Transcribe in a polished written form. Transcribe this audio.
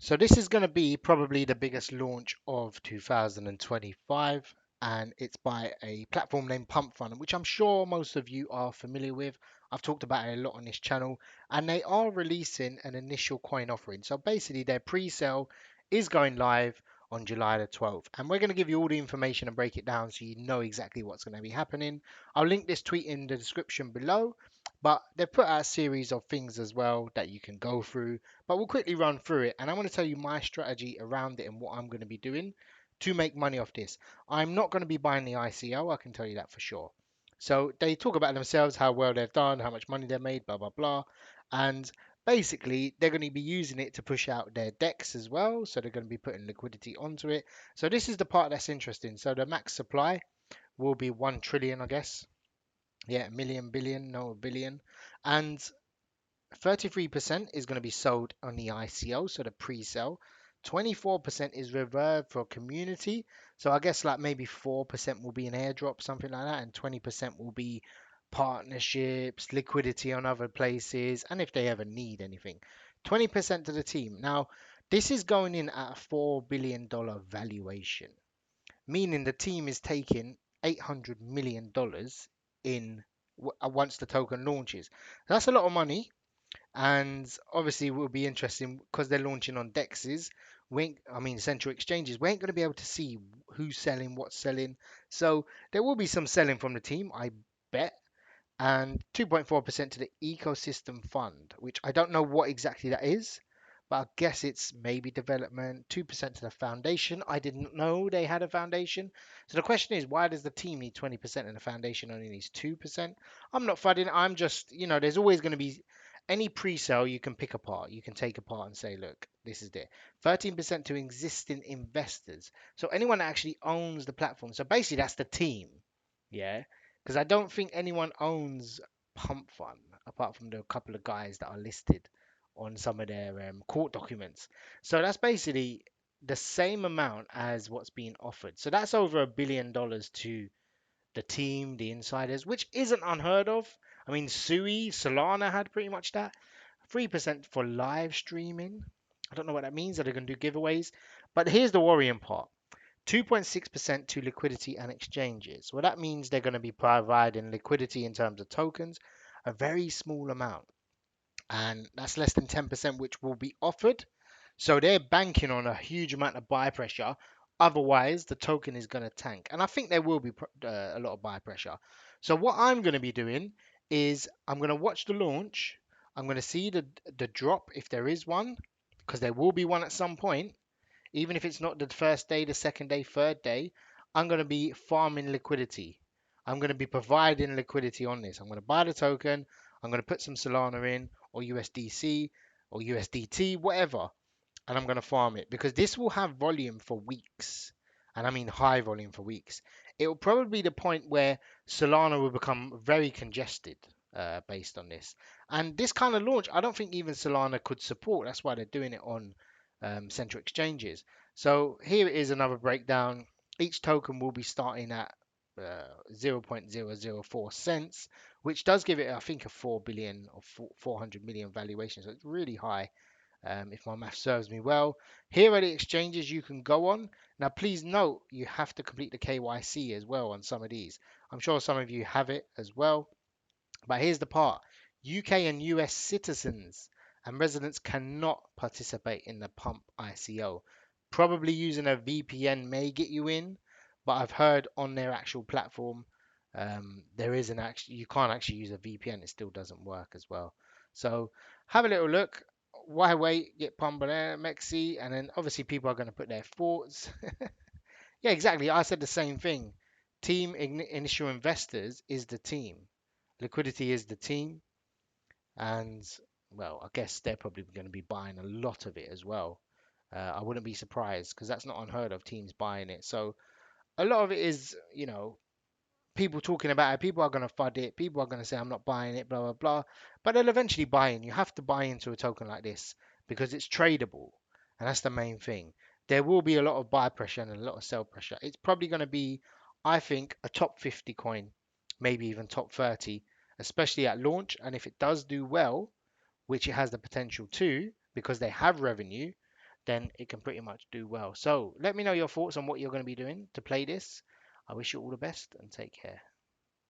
So this is going to be probably the biggest launch of 2025, and it's by a platform named Pump Fund, which I'm sure most of you are familiar with. I've talked about it a lot on this channel, and they are releasing an initial coin offering. So basically, their pre-sale is going live on July the 12th, and we're going to give you all the information and break it down so you know exactly what's going to be happening. I'll link this tweet in the description below, but they've put out a series of things as well that you can go through, but we'll quickly run through it, and I want to tell you my strategy around it and what I'm going to be doing to make money off this. I'm not going to be buying the ICO, I can tell you that for sure. So they talk about themselves, how well they've done, how much money they've made, blah blah blah, and basically they're going to be using it to push out their decks as well. So they're going to be putting liquidity onto it. So this is the part that's interesting. So the max supply will be 1 trillion, I guess. Yeah, million, billion, no billion, and 33% is going to be sold on the ICO, so the pre-sale. 24% is reserved for community. So I guess like maybe 4% will be an airdrop, something like that, and 20% will be partnerships, liquidity on other places, and if they ever need anything. 20% to the team. Now, this is going in at a $4 billion valuation, meaning the team is taking $800 million in once the token launches. That's a lot of money, and obviously it will be interesting because they're launching on dexes. I mean central exchanges. We ain't going to be able to see who's selling, what's selling. So there will be some selling from the team, I bet. And 2.4% to the ecosystem fund, which I don't know what exactly that is, but I guess it's maybe development. 2% to the foundation. I didn't know they had a foundation. So the question is, why does the team need 20% and the foundation only needs 2%? I'm not fighting. I'm just, there's always going to be any pre-sale you can pick apart. You can take apart and say, look, this is there. 13% to existing investors. So anyone that actually owns the platform. So basically, that's the team. Yeah. Because I don't think anyone owns Pump Fun apart from the couple of guys that are listed on some of their court documents. So that's basically the same amount as what's being offered. So that's over $1 billion to the team, the insiders, which isn't unheard of. I mean, Sui, Solana had pretty much that. 3% for live streaming. I don't know what that means. Are they going to do giveaways? But here's the worrying part. 2.6% to liquidity and exchanges. Well, that means they're going to be providing liquidity in terms of tokens, a very small amount. And that's less than 10%, which will be offered. So they're banking on a huge amount of buy pressure. Otherwise, the token is going to tank. And I think there will be a lot of buy pressure. So what I'm going to be doing is I'm going to watch the launch. I'm going to see the drop if there is one, because there will be one at some point. Even if it's not the first day, the second day, third day, I'm going to be farming liquidity. I'm going to be providing liquidity on this. I'm going to buy the token. I'm going to put some Solana in, or USDC, or USDT, whatever, and I'm going to farm it because this will have volume for weeks. And I mean high volume for weeks. It will probably be the point where Solana will become very congested based on this. And this kind of launch, I don't think even Solana could support. That's why they're doing it on central exchanges. So here is another breakdown. Each token will be starting at 0.004 cents, which does give it, I think, a 4 billion or 400 million valuation. So it's really high, if my math serves me well. Here are the exchanges you can go on. Now, please note you have to complete the KYC as well on some of these. I'm sure some of you have it as well. But here's the part. UK and US citizens and residents cannot participate in the Pump ICO. Probably using a VPN may get you in, but I've heard on their actual platform there is an actual you can't actually use a VPN. It still doesn't work as well. So have a little look. Why wait? Get Pump there, Mexi, and then obviously people are going to put their thoughts. Yeah, exactly. I said the same thing. Team initial investors is the team. Liquidity is the team, and well, I guess they're probably going to be buying a lot of it as well. I wouldn't be surprised because that's not unheard of, teams buying it. So a lot of it is, people talking about it. People are going to FUD it. People are going to say, I'm not buying it, blah, blah, blah. But they'll eventually buy in. You have to buy into a token like this because it's tradable. And that's the main thing. There will be a lot of buy pressure and a lot of sell pressure. It's probably going to be, I think, a top 50 coin, maybe even top 30, especially at launch. And if it does do well, which it has the potential to, because they have revenue, then it can pretty much do well. So let me know your thoughts on what you're going to be doing to play this. I wish you all the best and take care.